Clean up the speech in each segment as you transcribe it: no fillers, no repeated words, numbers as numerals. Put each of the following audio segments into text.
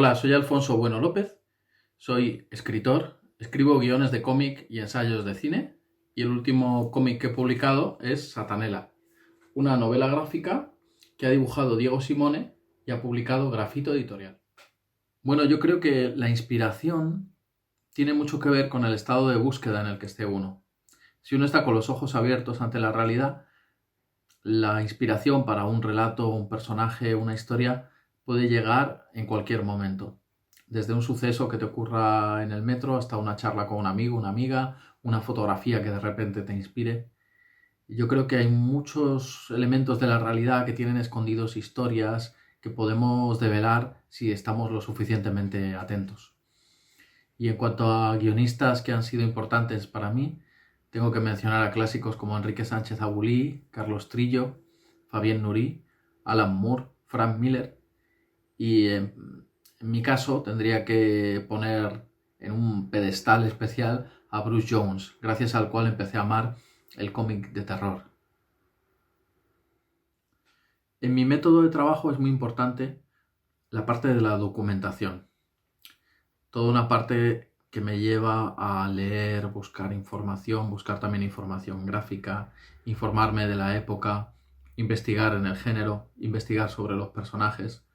Hola, soy Alfonso Bueno López, soy escritor, escribo guiones de cómic y ensayos de cine y el último cómic que he publicado es Satanela, una novela gráfica que ha dibujado Diego Simone y ha publicado Grafito Editorial. Bueno, yo creo que la inspiración tiene mucho que ver con el estado de búsqueda en el que esté uno. Si uno está con los ojos abiertos ante la realidad, la inspiración para un relato, un personaje, una historia puede llegar en cualquier momento. Desde un suceso que te ocurra en el metro hasta una charla con un amigo, una amiga, una fotografía que de repente te inspire. Yo creo que hay muchos elementos de la realidad que tienen escondidos historias que podemos develar si estamos lo suficientemente atentos. Y en cuanto a guionistas que han sido importantes para mí, tengo que mencionar a clásicos como Enrique Sánchez Abulí, Carlos Trillo, Fabien Nurí, Alan Moore, Frank Miller. Y en mi caso tendría que poner en un pedestal especial a Bruce Jones, gracias al cual empecé a amar el cómic de terror. En mi método de trabajo es muy importante la parte de la documentación. Toda una parte que me lleva a leer, buscar información, buscar también información gráfica, informarme de la época, investigar en el género, investigar sobre los personajes,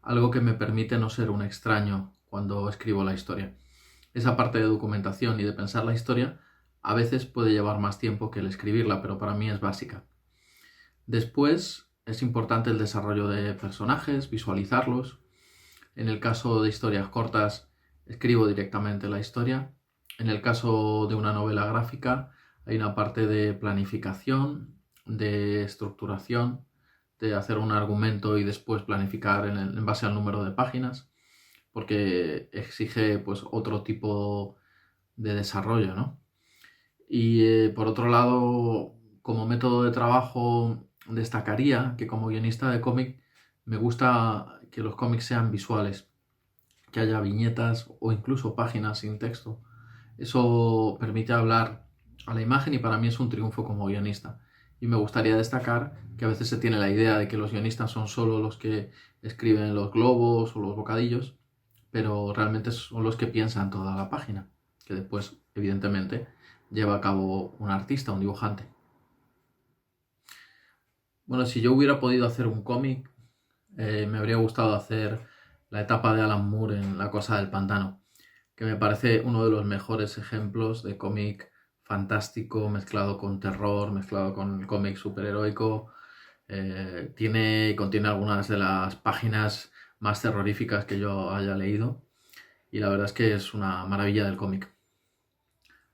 algo que me permite no ser un extraño cuando escribo la historia. Esa parte de documentación y de pensar la historia a veces puede llevar más tiempo que el escribirla, pero para mí es básica. Después es importante el desarrollo de personajes, visualizarlos. En el caso de historias cortas, escribo directamente la historia. En el caso de una novela gráfica, hay una parte de planificación, de estructuración, de hacer un argumento y después planificar en base al número de páginas, porque exige pues otro tipo de desarrollo, ¿no? Y por otro lado, como método de trabajo, destacaría que como guionista de cómic me gusta que los cómics sean visuales, que haya viñetas o incluso páginas sin texto. Eso permite hablar a la imagen y para mí es un triunfo como guionista. Y me gustaría destacar que a veces se tiene la idea de que los guionistas son solo los que escriben los globos o los bocadillos, pero realmente son los que piensan toda la página, que después, evidentemente, lleva a cabo un artista, un dibujante. Bueno, si yo hubiera podido hacer un cómic, me habría gustado hacer la etapa de Alan Moore en La cosa del pantano, que me parece uno de los mejores ejemplos de cómic fantástico mezclado con terror, mezclado con el cómic superheroico. Contiene algunas de las páginas más terroríficas que yo haya leído y la verdad es que es una maravilla del cómic.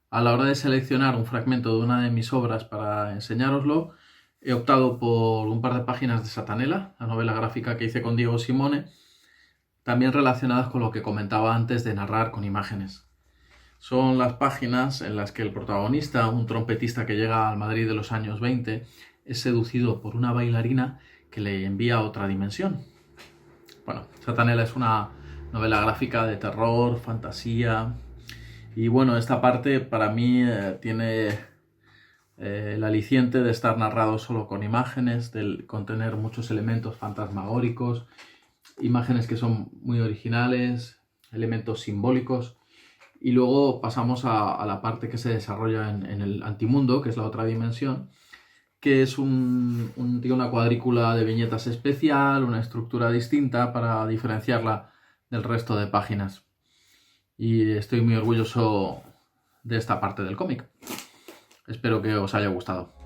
A la hora de seleccionar un fragmento de una de mis obras para enseñároslo, he optado por un par de páginas de Satanela, la novela gráfica que hice con Diego Simone, también relacionadas con lo que comentaba antes de narrar con imágenes. Son las páginas en las que el protagonista, un trompetista que llega al Madrid de los años 20, es seducido por una bailarina que le envía a otra dimensión. Bueno, Satanela es una novela gráfica de terror, fantasía. Y bueno, esta parte para mí tiene el aliciente de estar narrado solo con imágenes, de contener muchos elementos fantasmagóricos, imágenes que son muy originales, elementos simbólicos. Y luego pasamos a la parte que se desarrolla en el antimundo, que es la otra dimensión, que es tiene una cuadrícula de viñetas especial, una estructura distinta para diferenciarla del resto de páginas. Y estoy muy orgulloso de esta parte del cómic. Espero que os haya gustado.